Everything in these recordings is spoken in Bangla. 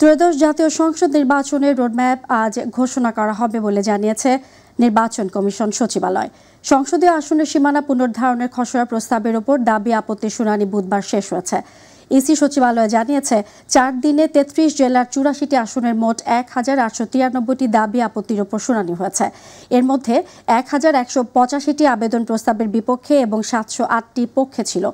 ত্রয়োদশ জাতীয় সংসদ নির্বাচনের রোডম্যাপ আজ ঘোষণা করা হবে বলে জানিয়েছে নির্বাচন কমিশন সচিবালয়। সংসদীয় আসনের সীমানা পুনর্ধারণের খসড়া প্রস্তাবের ওপর দাবি আপত্তির শুনানি বুধবার শেষ হয়েছে। ইসি সচিবালয় জানিয়েছে 4 দিনে 33 জেলার 84টি আসনের মোট 1893টি দাবি আপত্তির ওপর শুনানি হয়েছে। এর মধ্যে 1185টি আবেদন প্রস্তাবের বিপক্ষে এবং 708টি পক্ষে ছিল।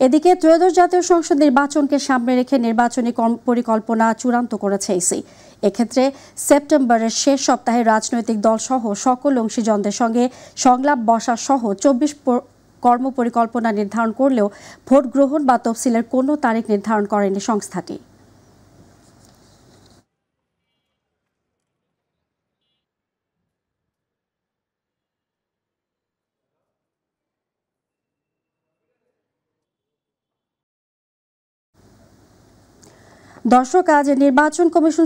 এদিকে ত্রয়োদশ জাতীয় সংসদ নির্বাচনকে সামনে রেখে নির্বাচনী পরিকল্পনা চূড়ান্ত করেছে ইসি। এক্ষেত্রে সেপ্টেম্বরের শেষ সপ্তাহে রাজনৈতিক দলসহ সকল অংশীজনদের সঙ্গে সংলাপ বসা সহ 24 কর্মপরিকল্পনা নির্ধারণ করলেও ভোট গ্রহণ বা তফসিলের কোনো তারিখ নির্ধারণ করেনি সংস্থাটি। দর্শক, আজ নির্বাচন কমিশন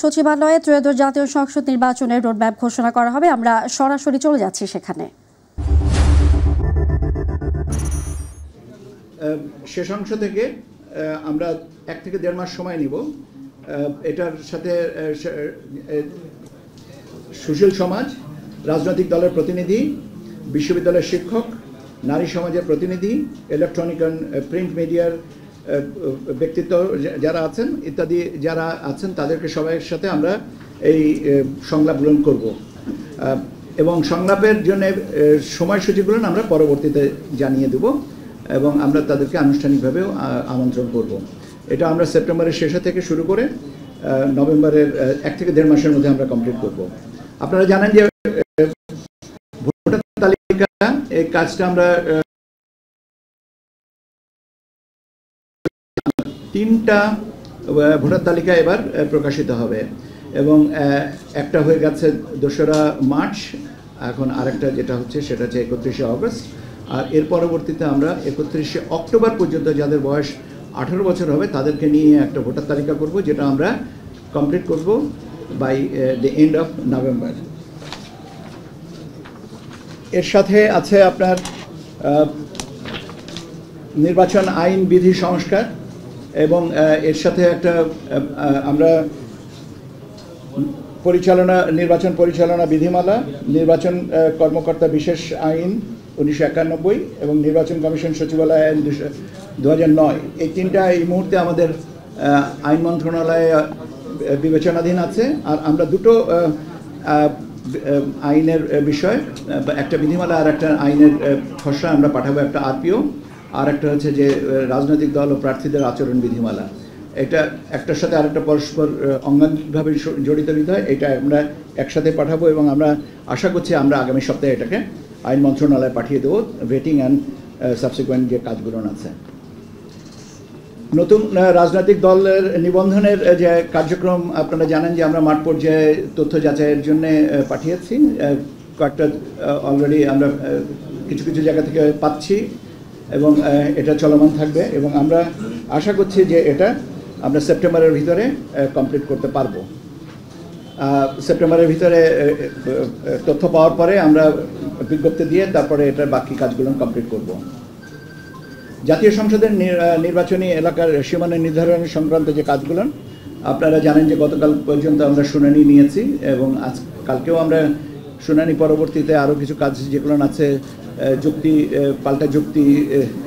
সচিবালয়ে ত্রয়োদশ জাতীয় সংসদ নির্বাচনের রোডম্যাপ ঘোষণা করা হবে। আমরা সরাসরি চলে যাচ্ছি সেখানে। শেষ অংশ থেকে আমরা 1 থেকে 1.5 মাস সময় নিব। এটার সাথে সুশীল সমাজ, রাজনৈতিক দলের প্রতিনিধি, বিশ্ববিদ্যালয়ের শিক্ষক, নারী সমাজের প্রতিনিধি, ইলেকট্রনিক অ্যান্ড প্রিন্ট মিডিয়ার ব্যক্তিত্ব যারা আছেন ইত্যাদি যারা আছেন তাদেরকে সবাইয়ের সাথে আমরা এই সংলাপ গ্রহণ করব এবং সংলাপের জন্য সময়সূচিগুলো আমরা পরবর্তীতে জানিয়ে দেব এবং আমরা তাদেরকে আনুষ্ঠানিকভাবেও আমন্ত্রণ করব। এটা আমরা সেপ্টেম্বরের শেষে থেকে শুরু করে নভেম্বরের 1 থেকে 1.5 মাসের মধ্যে আমরা কমপ্লিট করব। আপনারা জানেন যে ভোটার তালিকা এই কাজটা আমরা 3টা ভোটার তালিকা এবার প্রকাশিত হবে এবং একটা হয়ে গেছে 2রা মার্চ, এখন আরেকটা যেটা হচ্ছে সেটা হচ্ছে 31শে অগস্ট, আর এর পরবর্তীতে আমরা 31শে অক্টোবর পর্যন্ত যাদের বয়স 18 বছর হবে তাদেরকে নিয়ে একটা ভোটার তালিকা করব, যেটা আমরা কমপ্লিট করব by the end of November. এর সাথে আছে আপনার নির্বাচন আইন বিধি সংস্কার এবং এর সাথে একটা আমরা নির্বাচন পরিচালনা বিধিমালা, নির্বাচন কর্মকর্তা বিশেষ আইন 1991 এবং নির্বাচন কমিশন সচিবালয় আইন 2009, এই 3টা এই মুহূর্তে আমাদের আইন মন্ত্রণালয়ে বিবেচনাধীন আছে। আর আমরা 2টো আইনের বিষয়, একটা বিধিমালা আর একটা আইনের খসড়া আমরা পাঠাবো, একটা আরপিও আর একটা হচ্ছে যে রাজনৈতিক দল ও প্রার্থীদের আচরণ বিধিমালা। এটা একটার সাথে আরেকটা পরস্পর অঙ্গাঙ্গিকভাবে জড়িত বিষয়, এটা আমরা একসাথে পাঠাবো এবং আমরা আশা করছি আমরা আগামী সপ্তাহে এটাকে আইন মন্ত্রণালয়ে পাঠিয়ে দেবো, ভেটিং অ্যান্ড সাবসিকুয়েন্ট যে কাজগুলো আছে। নতুন রাজনৈতিক দলের নিবন্ধনের যে কার্যক্রম আপনারা জানেন যে আমরা মাঠ পর্যায়ে তথ্য যাচাইয়ের জন্য পাঠিয়েছি, কয়েকটা অলরেডি আমরা কিছু কিছু জায়গা থেকে পাচ্ছি এবং এটা চলমান থাকবে এবং আমরা আশা করছি যে এটা আমরা সেপ্টেম্বরের ভিতরে কমপ্লিট করতে পারবো। সেপ্টেম্বরের ভিতরে তথ্য পাওয়ার পরে আমরা বিজ্ঞপ্তি দিয়ে তারপরে এটার বাকি কাজগুলো কমপ্লিট করব। জাতীয় সংসদের নির্বাচনী এলাকার সীমানা নির্ধারণ সংক্রান্ত যে কাজগুলো আপনারা জানেন যে গতকাল পর্যন্ত আমরা শুনানি নিয়েছি এবং কালকেও আমরা শুনানি পরবর্তীতে আরও কিছু কাজ যেগুলো আছে যুক্তি পাল্টা যুক্তি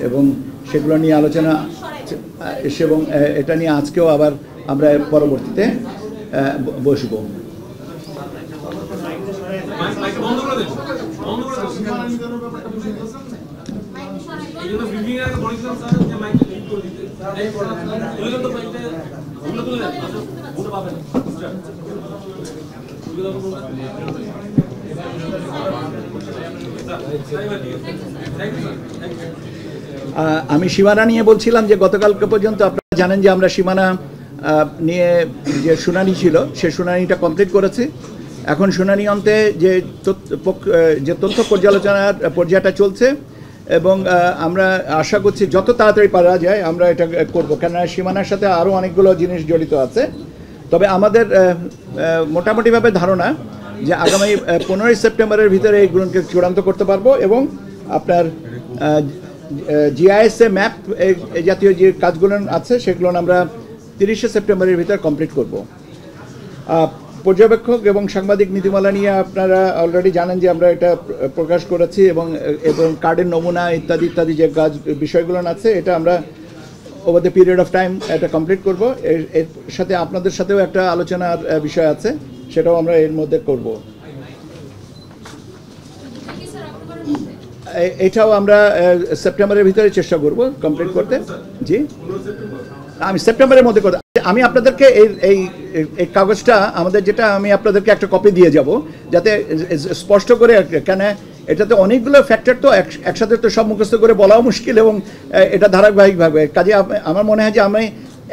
এবং সেগুলো নিয়ে আলোচনা এবং এটা নিয়ে আজকেও আবার আমরা পরবর্তীতে বসব। আমি সীমানা নিয়ে বলছিলাম যে গতকালকে পর্যন্ত আপনারা জানেন যে আমরা সীমানা নিয়ে যে শুনানি ছিল সে শুনানিটা কমপ্লিট করেছি। এখন শুনানি অন্তে যে তথ্য পর্যালোচনার পর্যায়টা চলছে এবং আমরা আশা করছি যত তাড়াতাড়ি পারা যায় আমরা এটা করব, কেননা সীমানার সাথে আরও অনেকগুলো জিনিস জড়িত আছে। তবে আমাদের মোটামুটিভাবে ধারণা যে আগামী 15 সেপ্টেম্বরের ভিতরে এইগুলোকে চূড়ান্ত করতে পারবো এবং আপনার জিআইএসএ ম্যাপ এই জাতীয় যে কাজগুলো আছে সেগুলো আমরা 30 সেপ্টেম্বরের ভিতর কমপ্লিট করব। পর্যবেক্ষক এবং সাংবাদিক নীতিমালা নিয়ে আপনারা অলরেডি জানেন যে আমরা এটা প্রকাশ করেছি এবং কার্ডের নমুনা ইত্যাদি ইত্যাদি যে কাজ বিষয়গুলো আছে এটা আমরা over the period of time এটা কমপ্লিট করব। এর সাথে আপনাদের সাথেও একটা আলোচনার বিষয় আছে, সেটাও আমরা এর মধ্যে করব। এটাও আমরা সেপ্টেম্বরের ভিতরে চেষ্টা করব কমপ্লিট করতে। জি, আমি সেপ্টেম্বরের মধ্যে করতে। আমি আপনাদেরকে এই কাগজটা আমাদের যেটা আমি আপনাদেরকে একটা কপি দিয়ে যাব, যাতে স্পষ্ট করে, কেন এটাতে অনেকগুলো ফ্যাক্টর তো একসাথে তো সব মুখস্থ করে বলাও মুশকিল এবং এটা ধারাবাহিকভাবে কাজে আমার মনে হয় যে আমি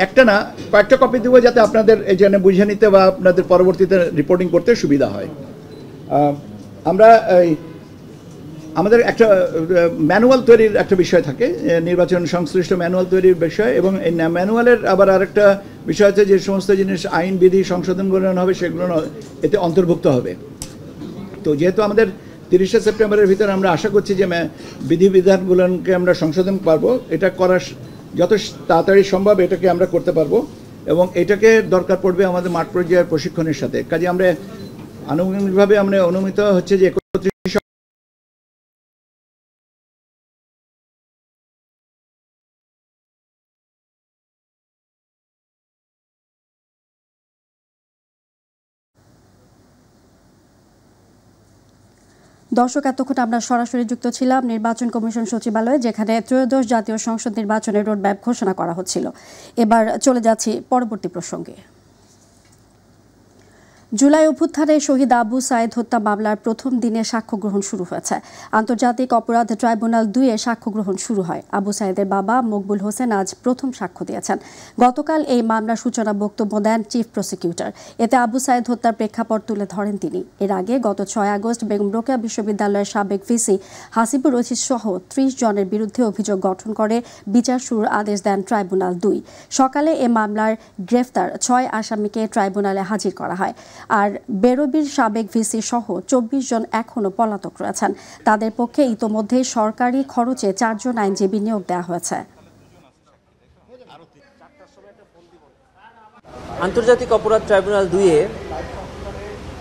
একটা না কয়েকটা কপি দেবো, যাতে আপনাদের এই জন্য বুঝে নিতে বা আপনাদের পরবর্তীতে রিপোর্টিং করতে সুবিধা হয়। আমরা আমাদের একটা ম্যানুয়াল তৈরির একটা বিষয় থাকে, নির্বাচন সংশ্লিষ্ট ম্যানুয়াল তৈরির বিষয়, এবং এই ম্যানুয়ালের আবার আরেকটা বিষয় আছে যে সমস্ত জিনিস আইন বিধি সংশোধনগুলো হবে সেগুলো এতে অন্তর্ভুক্ত হবে। তো যেহেতু আমাদের 30 সেপ্টেম্বরের ভিতরে আমরা আশা করছি যে বিধিবিধানগুলোকে আমরা সংশোধন পারবো, এটা করার যত তাড়াতাড়ি সম্ভব এটাকে আমরা করতে পারবো এবং এটাকে দরকার পড়বে আমাদের মাঠ পর্যায়ের প্রশিক্ষণের সাথে। কাজে আমরা আনুষ্ঠানিকভাবে আমরা অনুমিত হচ্ছে যে দর্শক, এতক্ষণ আমরা সরাসরি যুক্ত ছিলাম নির্বাচন কমিশন সচিবালয়ে, যেখানে ত্রয়োদশ জাতীয় সংসদ নির্বাচনের রোডম্যাপ ঘোষণা করা হচ্ছিল। এবার চলে যাচ্ছি পরবর্তী প্রসঙ্গে। জুলাই অভ্যুত্থানে শহীদ আবু সাইদ হত্যা মামলার প্রথম দিনে সাক্ষ্য গ্রহণ শুরু হয়েছে। আন্তর্জাতিক অপরাধ ট্রাইব্যুনাল 2-এ সাক্ষ্য গ্রহণ শুরু হয়। আবু সাইদের বাবা মকবুল হোসেন আজ প্রথম সাক্ষ্য দিয়েছেন। গতকাল এই মামলার সূচনা বক্তব্য দেন চিফ প্রসিকিউটর। এতে আবু সাইদ হত্যার প্রেক্ষাপট তুলে ধরেন তিনি। এর আগে গত 6 আগস্ট বেগম রোকেয়া বিশ্ববিদ্যালয়ের সাবেক ভিসি হাসিবুর রশিদ সহ 30 জনের বিরুদ্ধে অভিযোগ গঠন করে বিচার শুরুর আদেশ দেন ট্রাইব্যুনাল 2। সকালে এ মামলার গ্রেফতার 6 আসামিকে ট্রাইব্যুনালে হাজির করা হয়। আর বেরোবির সাবেক ভিসি সহ 24 জন এখনও পলাতক রয়েছেন। তাদের পক্ষে ইতোমধ্যেই সরকারি খরচে 4 জন আইনজীবী নিয়োগ দেওয়া হয়েছে। আন্তর্জাতিক অপরাধ ট্রাইব্যুনাল 2-এ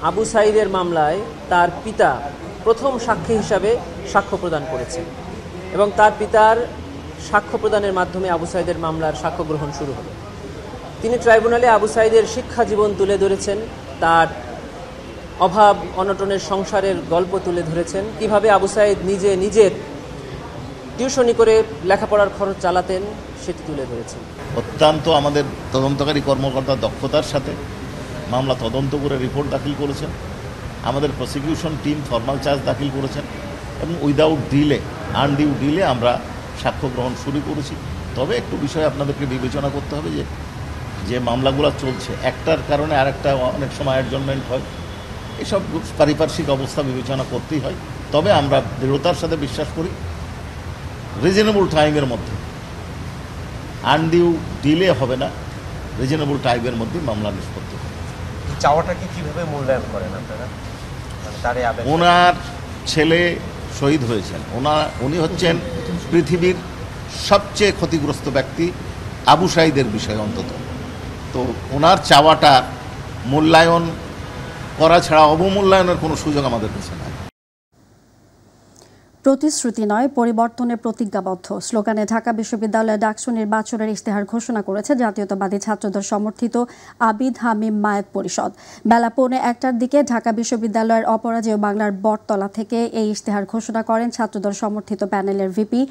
আবু সাইদের মামলায় তার পিতা প্রথম সাক্ষী হিসাবে সাক্ষ্য প্রদান করেছেন এবং তার পিতার সাক্ষ্য প্রদানের মাধ্যমে আবু সাইদের মামলার সাক্ষ্য গ্রহণ শুরু হলো। তিনি ট্রাইব্যুনালে আবু সাইদের শিক্ষা জীবন তুলে ধরেছেন, তার অভাব অনটনের সংসারের গল্প তুলে ধরেছেন, কিভাবে আবু সাইদ নিজের টিউশনি করে লেখাপড়ার খরচ চালাতেন সেটি তুলে ধরেছেন। অত্যন্ত আমাদের তদন্তকারী কর্মকর্তার দক্ষতার সাথে মামলা তদন্ত করে রিপোর্ট দাখিল করেছেন। আমাদের প্রসিকিউশন টিম ফর্মাল চার্জ দাখিল করেছেন এবং উইদাউট ডিলে, আনডিউ ডিলে আমরা সাক্ষ্য গ্রহণ শুরু করেছি। তবে একটু বিষয় আপনাদেরকে বিবেচনা করতে হবে যে মামলাগুলো চলছে, একটার কারণে আরেকটা অনেক সময় অ্যাডজমেন্ট হয়, এসব পারিপার্শ্বিক অবস্থা বিবেচনা করতেই হয়। তবে আমরা দৃঢ়তার সাথে বিশ্বাস করি রিজনেবল টাইমের মধ্যে, আনডিউ ডিলে হবে না, রিজনেবল টাইমের মধ্যে মামলা নিষ্পত্তি হবে। চাওয়াটাকে কিভাবে মূল্যায়ন করেন আপনারা? ওনার ছেলে শহীদ হয়েছেন, উনি হচ্ছেন পৃথিবীর সবচেয়ে ক্ষতিগ্রস্ত ব্যক্তি আবু সাইদের বিষয়ে অন্তত। তো ওনার চাওয়াটা মূল্যায়ন করা ছাড়া অবমূল্যায়নের কোনো সুযোগ আমাদের কাছে নাই। প্রতিশ্রুতি নয়, পরিবর্তনের প্রতিজ্ঞাবদ্ধ স্লোগানে ঢাকা বিশ্ববিদ্যালয়ে ডাকসু নির্বাচনের ইশতেহার ঘোষণা করেছে জাতীয়তাবাদী ছাত্রদল সমর্থিত আবিদ হামিম মায়েত পরিষদ। বেলা 1:45টার দিকে ঢাকা বিশ্ববিদ্যালয়ের অপরাজেয় বাংলার বটতলা থেকে এই ইশতেহার ঘোষণা করেন ছাত্রদল সমর্থিত প্যানেলের ভিপি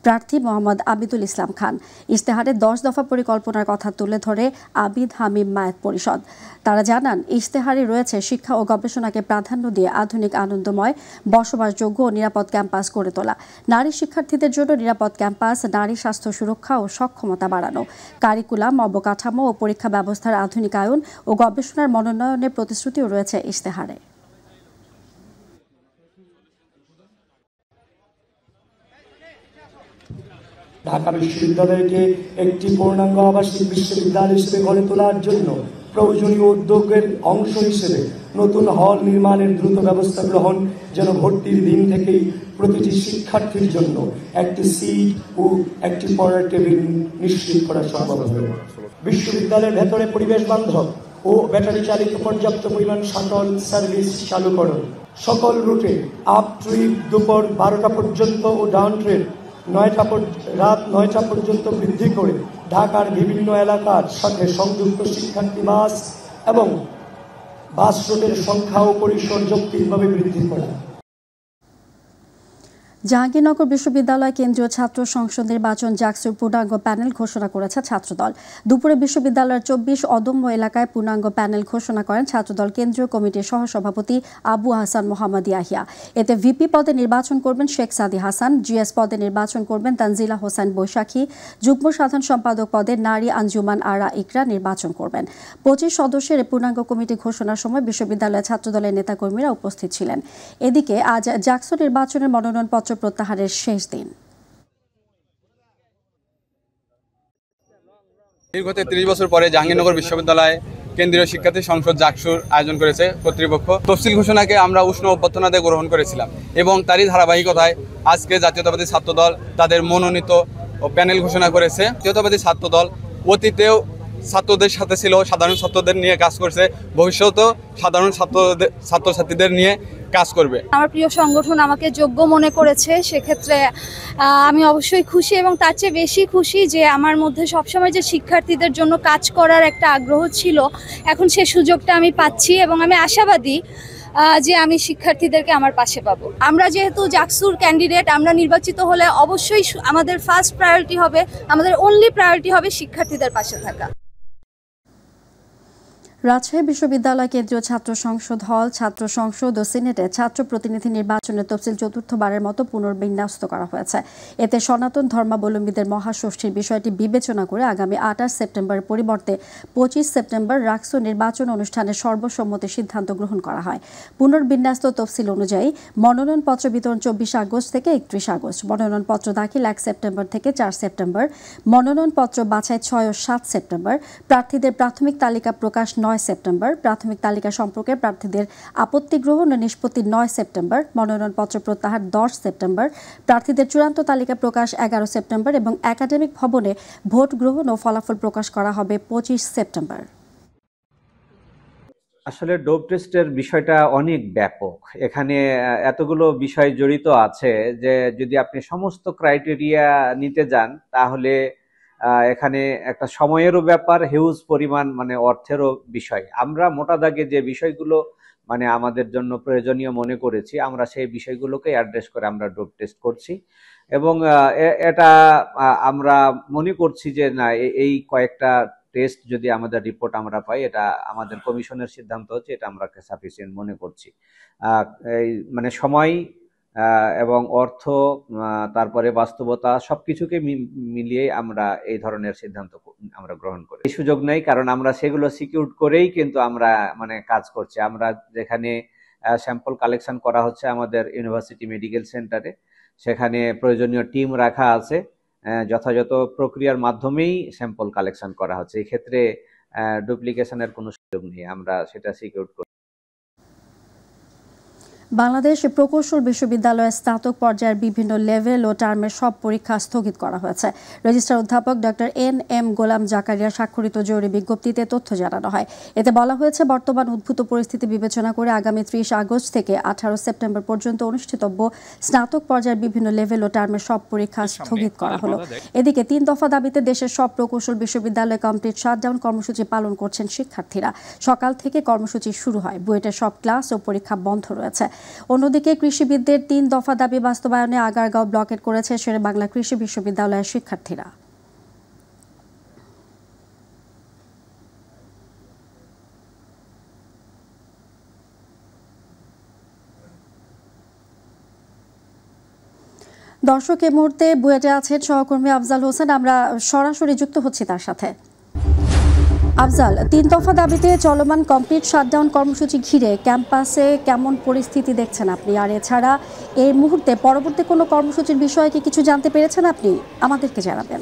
প্রার্থী মোহাম্মদ আবিদুল ইসলাম খান। ইশতেহারে 10 দফা পরিকল্পনার কথা তুলে ধরে আবিদ হামিম মায়েত পরিষদ। তারা জানান, ইশতেহারে রয়েছে শিক্ষা ও গবেষণাকে প্রাধান্য দিয়ে আধুনিক, আনন্দময়, বসবাসযোগ্য ও নিরাপদ ক্যাম্পাস গড়ে তোলা, নারী শিক্ষার্থীদের জন্য নিরাপদ ক্যাম্পাস, নারী স্বাস্থ্য সুরক্ষা ও সক্ষমতা বাড়ানো, কারিকুলাম, অবকাঠামো ও পরীক্ষা ব্যবস্থার আধুনিকায়ন ও গবেষণার মনোনয়নের প্রতিশ্রুতিও রয়েছে ইশতেহারে। ঢাকা বিশ্ববিদ্যালয়কে একটি পূর্ণাঙ্গ আবাসিক বিশ্ববিদ্যালয় হিসেবে গড়ে তোলার জন্য প্রয়োজনীয় উদ্যোগের অংশ হিসেবে নতুন হল নির্মাণের দ্রুত ব্যবস্থা গ্রহণ, যেন ভর্তির দিন থেকেই প্রতিটি শিক্ষার্থীর জন্য একটি সিট ও একটি পড়ার টেবিল নিশ্চিত করা সম্ভব হবে। বিশ্ববিদ্যালয়ের ভেতরে পরিবেশ বান্ধব ও ব্যাটারি চালিত পর্যাপ্ত পরিমাণ শাটল সার্ভিস চালু করুন। সকল রুটে আপ ট্রিপ দুপুর 12টা পর্যন্ত ও ডাউন ট্রিপ রাত 9টা পর্যন্ত বৃদ্ধি করে ঢাকার বিভিন্ন এলাকার সাথে সংযুক্ত শিক্ষার্থী বাস এবং বাস রুটের সংখ্যা ও পরিসর যৌক্তিকভাবে বৃদ্ধি করা। জাহাঙ্গীরনগর বিশ্ববিদ্যালয় কেন্দ্রীয় ছাত্র সংসদ নির্বাচন জাকসুর পূর্ণাঙ্গ প্যানেল ঘোষণা করেছে ছাত্রদল। দুপুরে বিশ্ববিদ্যালয়ের 24 অদম্য এলাকায় পূর্ণাঙ্গ প্যানেল ঘোষণা করেন ছাত্রদল কেন্দ্রীয় কমিটির সহসভাপতি আবু হাসান মোহাম্মদ ইয়াহিয়া। এতে ভিপি পদে নির্বাচন করবেন শেখ সাদি হাসান, জিএস পদে নির্বাচন করবেন তানজিলা হোসেন বৈশাখী, যুগ্ম সাধারণ সম্পাদক পদে নারী আঞ্জুমান আরা ইকরা নির্বাচন করবেন। 25 সদস্যের পূর্ণাঙ্গ কমিটি ঘোষণার সময় বিশ্ববিদ্যালয়ের ছাত্রদলের নেতাকর্মীরা উপস্থিত ছিলেন। এদিকে আজ জাকসু নির্বাচনের মনোনয়নপত্র প্রত্যাহারের শেষ দিন। দীর্ঘ 33 বছর পরে জাহাঙ্গীরনগর বিশ্ববিদ্যালয় কেন্দ্রীয় শিক্ষার্থী সংসদ জাকসুর আয়োজন করেছে কর্তৃপক্ষ। তফসিল ঘোষণাকে আমরা উষ্ণ অভ্যর্থনাতে গ্রহণ করেছিলাম এবং তারই ধারাবাহিকতায় আজকে জাতীয়তাবাদী ছাত্রদল তাদের মনোনীত প্যানেল ঘোষণা করেছে। জাতীয়তাবাদী ছাত্রদল অতীতেও ছাত্রদের সাথে ছিল, সাধারণ ছাত্রদের নিয়ে কাজ করছে, ভবিষ্যতেও সাধারণ ছাত্রছাত্রীদের নিয়ে কাজ করবে। আমার প্রিয় সংগঠন আমাকে যোগ্য মনে করেছে, সেক্ষেত্রে আমি অবশ্যই খুশি এবং তার চেয়ে বেশি খুশি যে আমার মধ্যে সবসময় যে শিক্ষার্থীদের জন্য কাজ করার একটা আগ্রহ ছিল, এখন সে সুযোগটা আমি পাচ্ছি এবং আমি আশাবাদী যে আমি শিক্ষার্থীদেরকে আমার পাশে পাবো। আমরা যেহেতু জাকসুর ক্যান্ডিডেট, আমরা নির্বাচিত হলে অবশ্যই আমাদের ফার্স্ট প্রায়োরিটি হবে, আমাদের অনলি প্রায়োরিটি হবে শিক্ষার্থীদের পাশে থাকা। রাজশাহী বিশ্ববিদ্যালয় কেন্দ্রীয় ছাত্র সংসদ হল, ছাত্র সংসদ ও সিনেটে ছাত্র প্রতিনিধি নির্বাচনের তফসিল চতুর্থবারের মতো পুনর্বিন্যস্ত করা হয়েছে। এতে সনাতন ধর্মাবলম্বীদের মহাষষ্ঠীর বিষয়টি বিবেচনা করে আগামী 28 সেপ্টেম্বরের পরিবর্তে 25 সেপ্টেম্বর রাকসু নির্বাচন অনুষ্ঠানের সর্বসম্মতি সিদ্ধান্ত গ্রহণ করা হয়। পুনর্বিন্যস্ত তফসিল অনুযায়ী মনোনয়নপত্র বিতরণ 24 আগস্ট থেকে 31 আগস্ট, মনোনয়নপত্র দাখিল 1 সেপ্টেম্বর থেকে 4 সেপ্টেম্বর, মনোনয়নপত্র বাছাই 6 ও 7 সেপ্টেম্বর, প্রার্থীদের প্রাথমিক তালিকা প্রকাশ 9 সেপ্টেম্বর, প্রাথমিক তালিকা সম্পর্কে প্রার্থীদের আপত্তি গ্রহণ ও নিষ্পত্তি 9 সেপ্টেম্বর, মনোনয়নপত্র প্রত্যাহার 10 সেপ্টেম্বর, প্রার্থীদের চূড়ান্ত তালিকা প্রকাশ 11 সেপ্টেম্বর এবং একাডেমিক ভবনে ভোট গ্রহণ ও ফলাফল প্রকাশ করা হবে 25 সেপ্টেম্বর। আসলে ডোপ টেস্টের বিষয়টা অনেক ব্যাপক, এখানে এতগুলো বিষয় জড়িত আছে যে যদি আপনি সমস্ত ক্রাইটেরিয়া নিতে যান তাহলে এখানে একটা সময়েরও ব্যাপার, হিউজ পরিমাণ অর্থেরও বিষয়। আমরা মোটা দাগে যে বিষয়গুলো আমাদের জন্য প্রয়োজনীয় মনে করেছি, আমরা সেই বিষয়গুলোকে অ্যাড্রেস করে আমরা ডোপ টেস্ট করছি এবং এটা আমরা মনে করছি যে না, এই কয়েকটা টেস্ট যদি আমাদের রিপোর্ট আমরা পাই, এটা আমাদের কমিশনের সিদ্ধান্ত হচ্ছে, এটা আমরা সাফিসিয়েন্ট মনে করছি। এই সময় এবং অর্থ, তারপরে বাস্তবতা, সবকিছুকে মিলিয়ে আমরা এই ধরনের সিদ্ধান্ত আমরা গ্রহণ করি। এই সুযোগ নেই, কারণ আমরা সেগুলো সিকিউর করেই কিন্তু আমরা কাজ করছি। আমরা যেখানে স্যাম্পল কালেকশন করা হচ্ছে আমাদের ইউনিভার্সিটি মেডিকেল সেন্টারে, সেখানে প্রয়োজনীয় টিম রাখা আছে, যথাযথ প্রক্রিয়ার মাধ্যমেই স্যাম্পল কালেকশন করা হচ্ছে। এই ক্ষেত্রে ডুপ্লিকেশনের কোনো সুযোগ নেই, আমরা সেটা সিকিউর করি। বাংলাদেশ প্রকৌশল বিশ্ববিদ্যালয়ের স্নাতক পর্যায়ের বিভিন্ন লেভেল ও টার্মের সব পরীক্ষা স্থগিত করা হয়েছে। রেজিস্ট্রার অধ্যাপক ডক্টর NM গোলাম জাকারিয়া স্বাক্ষরিত জরুরি বিজ্ঞপ্তিতে তথ্য জানানো হয়। এতে বলা হয়েছে, বর্তমান উদ্ভূত পরিস্থিতি বিবেচনা করে আগামী 30 আগস্ট থেকে 18 সেপ্টেম্বর পর্যন্ত অনুষ্ঠিতব্য স্নাতক পর্যায়ের বিভিন্ন লেভেল ও টার্মের সব পরীক্ষা স্থগিত করা হলো। এদিকে 3 দফা দাবিতে দেশের সব প্রকৌশল বিশ্ববিদ্যালয়ে কমপ্লিট শাটডাউন কর্মসূচি পালন করছেন শিক্ষার্থীরা। সকাল থেকে কর্মসূচি শুরু হয়, বুয়েটের সব ক্লাস ও পরীক্ষা বন্ধ রয়েছে। অন্যদিকে কৃষিবিদদের 3 দফা দাবি বাস্তবায়নে আগারগাঁও ব্লকেট করেছে শেরেবাংলা কৃষি বিশ্ববিদ্যালয়ের শিক্ষার্থীরা। দর্শক, এই মুহূর্তে বুয়েটে আছেন সহকর্মী আফজাল হোসেন, আমরা সরাসরি যুক্ত হচ্ছি তার সাথে। আফজাল, 3 দফা দাবিতে চলমান কমপ্লিট শাটডাউন কর্মসূচি ঘিরে ক্যাম্পাসে কেমন পরিস্থিতি দেখছেন আপনি? আর এছাড়া এই মুহূর্তে পরবর্তী কোনো কর্মসূচির বিষয়ে কি কিছু জানতে পেরেছেন আপনি? আমাদেরকে জানাবেন।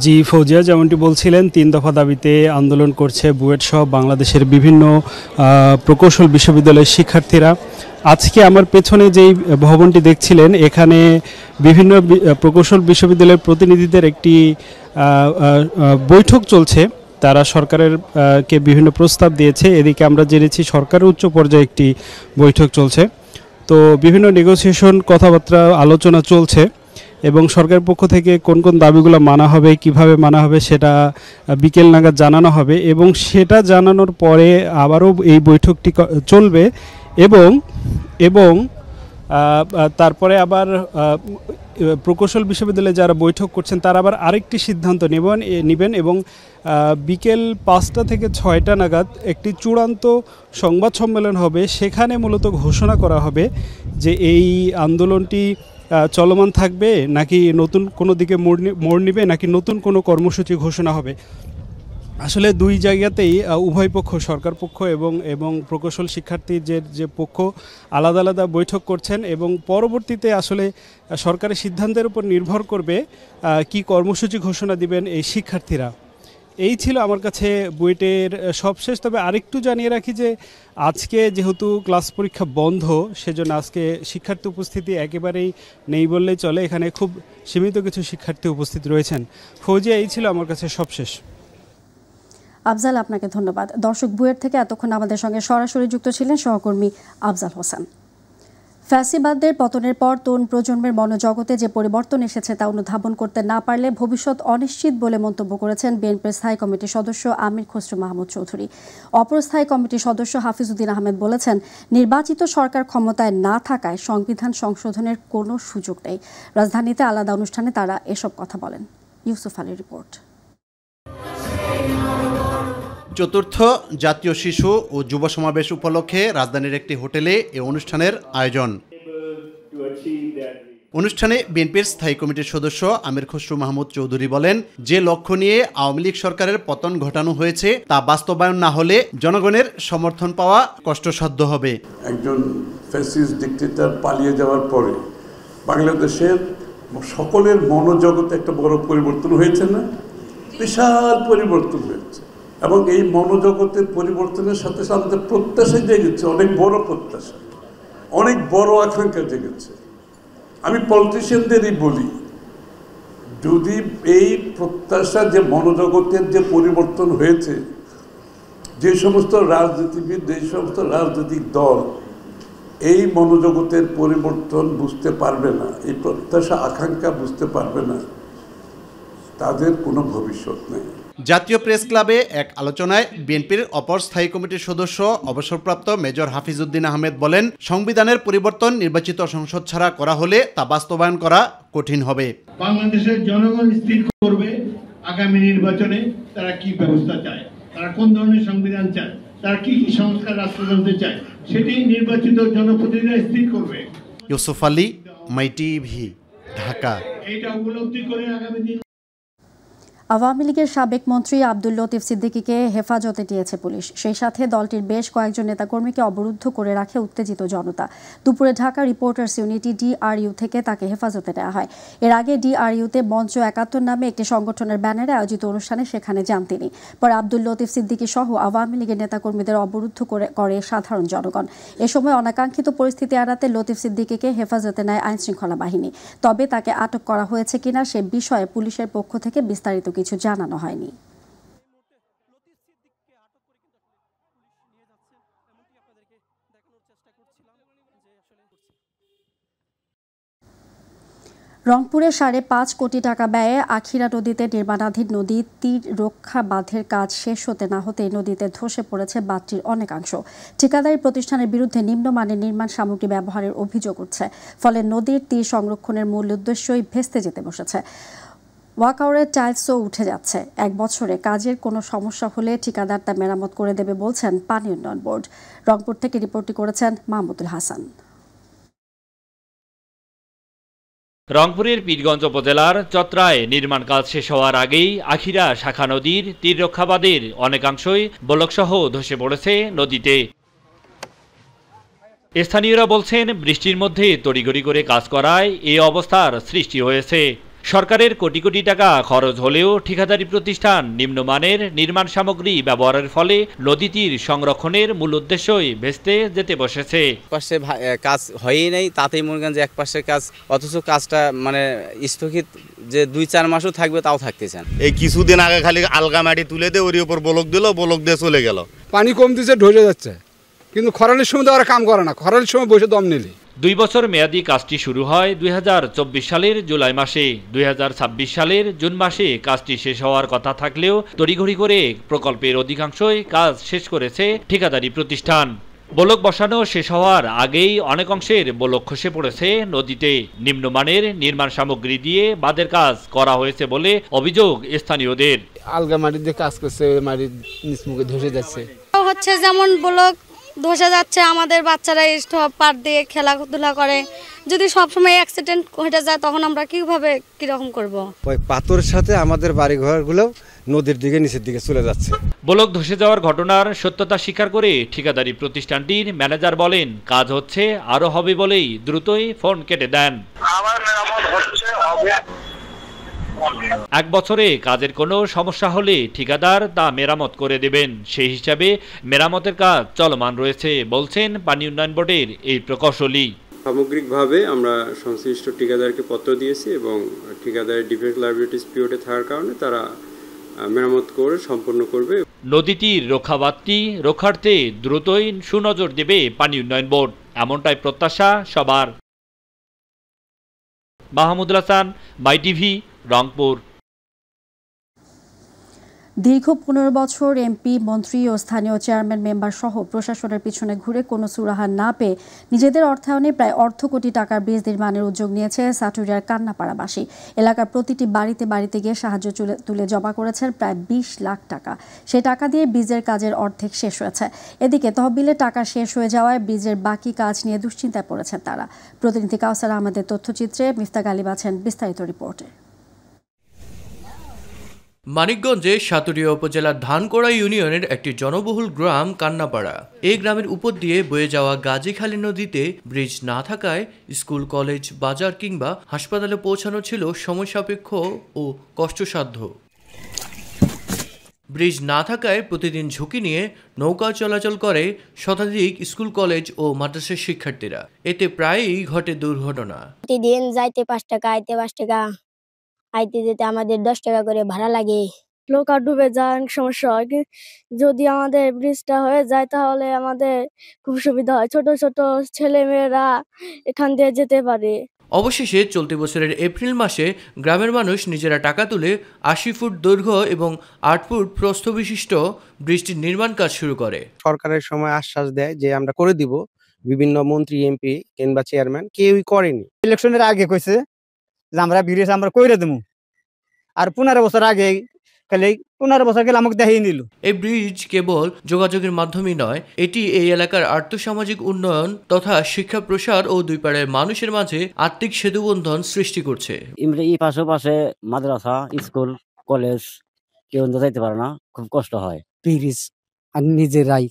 জি ফৌজিয়া, যেমনটি বলছিলেন 3 দফা দাবিতে আন্দোলন করছে বুয়েট সহ বাংলাদেশের বিভিন্ন প্রকৌশল বিশ্ববিদ্যালয়ের শিক্ষার্থীরা। আজকে আমার পেছনে যেই ভবনটি দেখছিলেন, এখানে বিভিন্ন প্রকৌশল বিশ্ববিদ্যালয়ের প্রতিনিধিদের একটি বৈঠক চলছে। তারা সরকারের কে বিভিন্ন প্রস্তাব দিয়েছে। এদিকে আমরা জেনেছি সরকারের উচ্চ পর্যায়ে একটি বৈঠক চলছে। তো বিভিন্ন নেগোসিয়েশন, কথাবার্তা, আলোচনা চলছে এবং সরকারের পক্ষ থেকে কোন কোন দাবিগুলো মানা হবে, কিভাবে মানা হবে সেটা বিকেল নাগাদ জানানো হবে এবং সেটা জানানোর পরে আবারও এই বৈঠকটি চলবে এবং তারপরে আবার প্রকৌশল বিশ্ববিদ্যালয়ে যারা বৈঠক করছেন তারা আবার আরেকটি সিদ্ধান্ত নেবেন এবং বিকেল 5টা থেকে 6টা নাগাদ একটি চূড়ান্ত সংবাদ সম্মেলন হবে। সেখানে মূলত ঘোষণা করা হবে যে এই আন্দোলনটি চলমান থাকবে নাকি নতুন কোনো দিকে মোড় নেবে নাকি নতুন কোনো কর্মসূচি ঘোষণা হবে। আসলে দুই জায়গাতেই উভয় পক্ষ, সরকার পক্ষ এবং প্রকৌশল শিক্ষার্থীর যে পক্ষ আলাদা আলাদা বৈঠক করছেন এবং পরবর্তীতে আসলে সরকারের সিদ্ধান্তের উপর নির্ভর করবে কি কর্মসূচি ঘোষণা দিবেন এই শিক্ষার্থীরা। এই ছিল আমার কাছে বুয়েটের সবশেষ। তবে আরেকটু জানিয়ে রাখি যে আজকে যেহেতু ক্লাস পরীক্ষা বন্ধ, সেজন্য আজকে শিক্ষার্থী উপস্থিতি একেবারেই নেই বললেই চলে। এখানে খুব সীমিত কিছু শিক্ষার্থী উপস্থিত রয়েছেন। ফৌজিয়া, এই ছিল আমার কাছে সবশেষ। আফজাল, আপনাকে ধন্যবাদ। দর্শক, বুয়েট থেকে এতক্ষণ আমাদের সঙ্গে সরাসরি যুক্ত ছিলেন সহকর্মী আফজাল হোসেন। ফ্যাসিবাদদের পতনের পর তরুণ প্রজন্মের মনোজগতে যে পরিবর্তন এসেছে তা অনুধাবন করতে না পারলে ভবিষ্যৎ অনিশ্চিত বলে মন্তব্য করেছেন বিএনপির স্থায়ী কমিটির সদস্য আমির খসরু মাহমুদ চৌধুরী। অপর স্থায়ী কমিটির সদস্য হাফিজউদ্দিন আহমেদ বলেছেন, নির্বাচিত সরকার ক্ষমতায় না থাকায় সংবিধান সংশোধনের কোনো সুযোগ নেই। রাজধানীতে আলাদা অনুষ্ঠানে তারা এসব কথা বলেন। ইউসুফ আলীর রিপোর্ট। চতুর্থ জাতীয় শিশু ও যুব সমাবেশ উপলক্ষে রাজধানীর একটি হোটেলে এ অনুষ্ঠানের আয়োজন। অনুষ্ঠানে বিএনপির স্থায়ী কমিটির সদস্য আমির খসরু মাহমুদ চৌধুরী বলেন, যে লক্ষ্য নিয়ে আওয়ামী লীগ সরকারের পতন ঘটানো হয়েছে তা বাস্তবায়ন না হলে জনগণের সমর্থন পাওয়া কষ্টসাধ্য হবে। একজন ফ্যাসিস্ট ডিক্টেটর পালিয়ে যাওয়ার পরে বাংলাদেশের সকলের মনোজগতে একটা বড় পরিবর্তন হয়েছে না? বিশাল পরিবর্তন হয়েছে এবং এই মনোজগতের পরিবর্তনের সাথে সাথে প্রত্যাশা জেগেছে, অনেক বড় প্রত্যাশা, অনেক বড় আকাঙ্ক্ষা জেগেছে। আমি পলিটিশিয়ানদেরই বলি, যদি এই প্রত্যাশা, যে মনোজগতের যে পরিবর্তন হয়েছে, যে সমস্ত রাজনীতিবিদ, যে সমস্ত রাজনৈতিক দল এই মনোজগতের পরিবর্তন বুঝতে পারবে না, এই প্রত্যাশা আকাঙ্ক্ষা বুঝতে পারবে না, তাদের কোনো ভবিষ্যৎ নেই। জাতীয় প্রেস ক্লাবে এক আলোচনায় বিএনপির অপর স্থায়ী কমিটির সদস্য অবসরপ্রাপ্ত মেজর হাফিজউদ্দিন আহমেদ বলেন, সংবিধানের পরিবর্তন নির্বাচিত সংসদ ছাড়া করা হলে তা বাস্তবায়ন করা কঠিন হবে। বাংলাদেশের জনগণ স্থির করবে আগামী নির্বাচনে তারা কি ব্যবস্থা চায়, তারা কোন ধরনের সংবিধান চায়, তারা কি কি সংস্কার রাষ্ট্রযন্ত্রে চায়, সেটি নির্বাচিত জনপ্রতিনিধিরা স্থির করবে। ইউসুফ আলী, মাই টিভি, ঢাকা। এইটা উপলব্ধি করে আগামী দিন। আওয়ামী লীগের সাবেক মন্ত্রী আব্দুল লতিফ সিদ্দিকীকে হেফাজতে নিয়েছে পুলিশ। সেই সাথে দলটির বেশ কয়েকজন নেতাকর্মীকে অবরুদ্ধ করে রাখে উত্তেজিত জনতা। দুপুরে ঢাকা রিপোর্টার্স ইউনিটি DRU থেকে তাকে হেফাজতে নেওয়া হয়। এর আগে DRUতে মঞ্চ 71 নামে একটি সংগঠনের ব্যানারে আয়োজিত অনুষ্ঠানে সেখানে যান তিনি। পরে আব্দুল লতিফ সিদ্দিকী সহ আওয়ামী লীগের নেতাকর্মীদের অবরুদ্ধ করে সাধারণ জনগণ। এ সময় অনাকাঙ্ক্ষিত পরিস্থিতি এড়াতে লতিফ সিদ্দিকীকে হেফাজতে নেয় আইনশৃঙ্খলা বাহিনী। তবে তাকে আটক করা হয়েছে কিনা সে বিষয়ে পুলিশের পক্ষ থেকে বিস্তারিত কিছু জানানো হয়নি। রংপুরে 5.5 কোটি টাকা ব্যয়ে আখিরা নদীতে নির্মাণাধীন নদী তীর রক্ষা বাঁধের কাজ শেষ হতে না হতেই নদীতে ধসে পড়েছে বাঁধটির অনেকাংশ। ঠিকাদারি প্রতিষ্ঠানের বিরুদ্ধে নিম্নমানের নির্মাণ সামগ্রী ব্যবহারের অভিযোগ উঠছে। ফলে নদীর তীর সংরক্ষণের মূল উদ্দেশ্যই ভেস্তে যেতে বসেছে। ওয়াকআউটের টাইলসও উঠে যাচ্ছে। 1 বছরে কাজের কোনো সমস্যা হলে ঠিকাদার তা মেরামত করে দেবে বলছেন পানি উন্নয়ন বোর্ড। রংপুর থেকে রিপোর্টটি করেছেন মাহমুদুল হাসান। রংপুরের পীরগঞ্জ উপজেলার চত্রায় নির্মাণ কাজ শেষ হওয়ার আগেই আখিরা শাখা নদীর তীর রক্ষা বাঁধের অনেকাংশই ব্লকসহ ধসে পড়েছে নদীতে। স্থানীয়রা বলছেন, বৃষ্টির মধ্যে তড়িঘড়ি করে কাজ করায় এই অবস্থার সৃষ্টি হয়েছে। সরকারের কোটি কোটি টাকা খরচ হলেও ঠিকাদারি প্রতিষ্ঠান নিম্নমানের নির্মাণ সামগ্রী ব্যবহারের ফলে নদীটির সংরক্ষণের মূল উদ্দেশ্যই ভেস্তে যেতে বসেছে। পাশে কাজ হয়ই নাই, তাতেই মনে করেন যে এক পাশে কাজ, অথচ কাজটা মানে স্থগিত যে 2-4 মাসও থাকবে তাও থাকতেছেন। এই কিছুদিন আগে খালি আলগা মাটি তুলে দিয়ে ওর উপর বলক দিল, বলক দিয়ে চলে গেল। পানি কম দিচ্ছে, ঢলে যাচ্ছে, কিন্তু খরালির সময় তো ওরা কাম করে না, খরালির সময় বসে দম নিলি। 2 বছর মেয়াদী কাজটি শুরু হয় 2024 সালের জুলাই মাসে। 2026 সালের জুন মাসে কাজটি শেষ হওয়ার কথা থাকলেও তড়িঘড়ি করে প্রকল্পের অধিকাংশই কাজ শেষ করেছে ঠিকাদারি প্রতিষ্ঠান। বলক বসানো শেষ হওয়ার আগেই অনেক অংশের বলক খসে পড়েছে নদীতে। নিম্নমানের নির্মাণ সামগ্রী দিয়ে বাঁধের কাজ করা হয়েছে বলে অভিযোগ স্থানীয়দের। আলগা মাটি দিয়ে কাজ করছে, মাটি নিচ মুখে ধসে যাচ্ছে। হচ্ছে যেমন বলক ধসে যাচ্ছে, আমাদের বাচ্চারা স্টপ পার দিয়ে খেলাধুলা করে, যদি সবসময় অ্যাক্সিডেন্ট ঘটে যায় তখন আমরা কিরকম করব? ওই পাথরের সাথে আমাদের বাড়িঘরগুলো নদীর দিকে নিচের দিকে চলে যাচ্ছে। বলক ধসে যাওয়ার ঘটনার সত্যতা স্বীকার করে ঠিকাদারি প্রতিষ্ঠানটির ম্যানেজার বলেন, কাজ হচ্ছে, আরো হবে বলেই দ্রুতই ফোন কেটে দেন। 1 বছরে কাজের কোনো সমস্যা হলে ঠিকাদার তা মেরামত করে দেবেন। সেই হিসাবে মেরামতের কাজ চলমান রয়েছে বলছেন পানি উন্নয়ন বোর্ডের এই প্রকৌশলী। সামগ্রিকভাবে আমরা সংশ্লিষ্ট ঠিকাদারকে পত্র দিয়েছি এবং ঠিকাদারের ডিফেক্ট লায়াবিলিটিস পিরিয়ডে থাকার কারণে তারা মেরামত করে সম্পন্ন করবে। নদীটির রক্ষাবাদটি রক্ষার্থে দ্রুতই সুনজর দেবে পানি উন্নয়ন বোর্ড, এমনটাই প্রত্যাশা সবার। মাহমুদুল হাসান, মাই টিভি, রংপুর। দীর্ঘ 15 বছর এমপি, মন্ত্রী ও স্থানীয় চেয়ারম্যান, মেম্বার সহ প্রশাসনের পিছনে ঘুরে কোনো সুরাহা না পেয়ে নিজেদের অর্থায়নে প্রায় কোটি টাকার ব্রিজ নির্মাণের উদ্যোগ নিয়েছে সাটুরিয়ার কান্নাপাড়াবাসী। এলাকার প্রতিটি বাড়িতে বাড়িতে গিয়ে সাহায্য তুলে জমা করেছেন প্রায় 20 লাখ টাকা। সেই টাকা দিয়ে ব্রিজের কাজের অর্ধেক শেষ হয়েছে। এদিকে তহবিলে টাকা শেষ হয়ে যাওয়ায় ব্রিজের বাকি কাজ নিয়ে দুশ্চিন্তায় পড়েছেন তারা। প্রতিনিধি কাউসার আহমেদের তথ্যচিত্রে মিফতাক আলী আছেন বিস্তারিত রিপোর্টে। মানিকগঞ্জে সাতুরিয়া উপজেলার ধানকোড়া ইউনিয়নের একটি জনবহুল গ্রাম কান্নাপাড়া। এই গ্রামের উপর দিয়ে বয়ে যাওয়া গাজীখালী নদীতে ব্রিজ না থাকায় স্কুল, কলেজ, বাজার কিংবা হাসপাতালে পৌঁছানো ছিল সময়সাপেক্ষ ও কষ্টসাধ্য। ব্রিজ না থাকায় প্রতিদিন ঝুঁকি নিয়ে নৌকা চলাচল করে শতাধিক স্কুল, কলেজ ও মাদ্রাসার শিক্ষার্থীরা। এতে প্রায়ই ঘটে দুর্ঘটনা। প্রতিদিন যাইতে 5 টাকা, আইতে 5 টাকা, আইতে যেতে আমাদের 10 টাকা করে ভাড়া লাগে। নৌকা ডুবে যাওয়ার সমস্যা হয়, যদি আমাদের ব্রিজটা হয়ে যায় তাহলে আমাদের খুব সুবিধা হয়, ছোট ছোট ছেলে মেয়েরা এখান দিয়ে যেতে পারে। অবশেষে চলতি বছরের এপ্রিল মাসে গ্রামের মানুষ নিজেরা টাকা তুলে 80 ফুট দৈর্ঘ্য এবং 8 ফুট প্রস্থ বিশিষ্ট ব্রিজটির নির্মাণ কাজ শুরু করে। সরকারের সময় আশ্বাস দেয় যে আমরা করে দিব, বিভিন্ন মন্ত্রী, এমপি কিংবা চেয়ারম্যান কেউই করেনি। ইলেকশনের আগে কইছে যে আমরা ব্রিজ আমরা কইরে দেবো, আর 15 বছর আগে খালি 15 বছর গেলে আমাকে দেখিয়ে নিল। এই ব্রিজ কেবল যোগাযোগের মাধ্যমই নয়, এটি এই এলাকার আর্থসামাজিক উন্নয়ন তথা শিক্ষা প্রসার ও দুই পাড়ের মানুষের মাঝে আর্থিক সেতুবন্ধন সৃষ্টি করছে। এই পাশে মাদ্রাসা, স্কুল, কলেজ কেউ যাইতে পারে না, খুব কষ্ট হয়। ব্রিজ আমি নিজেরাই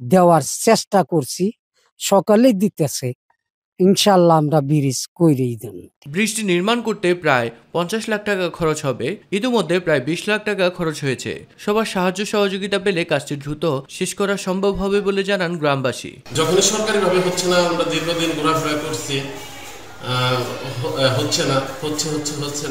দেওয়ার চেষ্টা করছি, সকালে দিতেছে, ইনশাল্লাহ আমরা ব্রিজ কইরেই দেব। ব্রিজটি নির্মাণ করতে প্রায় 50 লাখ টাকা খরচ হবে। ইতিমধ্যে প্রায় 20 লাখ টাকা খরচ হয়েছে। সবার সাহায্য সহযোগিতা পেলে কাজটি দ্রুত শেষ করা সম্ভব হবে বলে জানান গ্রামবাসী। যখন সরকারিভাবে হচ্ছে না, আমরা দীর্ঘদিন ঘোরাফেরা করছি, হচ্ছে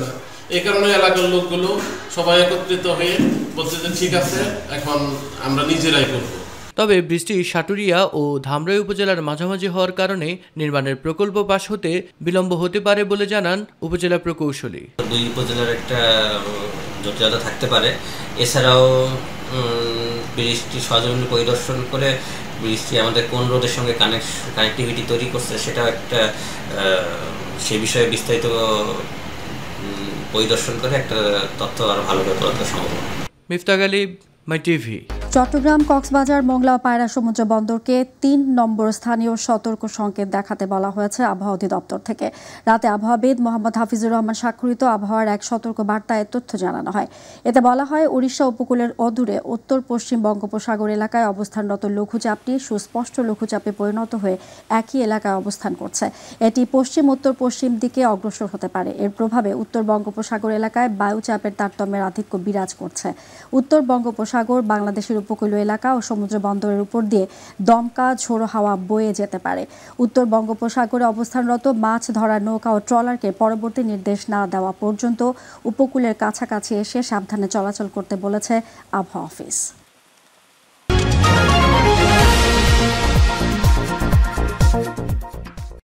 না, এই কারণে এলাকার লোকগুলো সবাই একত্রিত হয়ে বলছে যে ঠিক আছে, এখন আমরা নিজেরাই করব। তবে বৃষ্টি সাটুরিয়া ও ধামরাই উপজেলার মাঝামাঝি হওয়ার কারণে নির্মাণের প্রকল্প পাস হতে বিলম্ব হতে পারে বলে জানান উপজেলা প্রকৌশলী। 2 উপজেলার একটা জটিলতা থাকতে পারে। এছাড়াও বৃষ্টি সহযোগী পরিদর্শন করে বৃষ্টি আমাদের কোন রোডের সঙ্গে কানেক্টিভিটি তৈরি করছে সেটাও একটা, সে বিষয়ে বিস্তারিত পরিদর্শন করে একটা তথ্য আরো ভালো করে তোলা সম্ভব। মিফতাক আলী, মাই টিভি। চট্টগ্রাম, কক্সবাজার, মোংলা ও পায়রা সমুদ্র বন্দরকে ৩ নম্বর স্থানীয় সতর্ক সংকেত দেখাতে বলা হয়েছে আবহাওয়া অধিদপ্তর থেকে। রাতে আবহাওয়াবিদ মোহাম্মদ হাফিজুর রহমান স্বাক্ষরিত আবহাওয়ার এক সতর্ক বার্তায় তথ্য জানানো হয়। এতে বলা হয়, উড়িষ্যা উপকূলের অদূরে উত্তর পশ্চিম বঙ্গোপসাগর এলাকায় অবস্থানরত লঘুচাপটি সুস্পষ্ট লঘুচাপে পরিণত হয়ে একই এলাকায় অবস্থান করছে। এটি পশ্চিম উত্তর পশ্চিম দিকে অগ্রসর হতে পারে। এর প্রভাবে উত্তর বঙ্গোপসাগর এলাকায় বায়ুচাপের তারতম্যের আধিক্য বিরাজ করছে। উত্তর বঙ্গোপসাগর, বাংলাদেশের উপকূলীয় এলাকা ও সমুদ্র বন্দরের উপর দিয়ে দমকা ঝোড়ো হাওয়া বয়ে যেতে পারে। উত্তর বঙ্গোপসাগরে অবস্থানরত মাছ ধরার নৌকা ও ট্রলারকে পরবর্তী নির্দেশ না দেওয়া পর্যন্ত উপকূলের কাছাকাছি এসে সাবধানে চলাচল করতে বলেছে আবহাওয়া অফিস।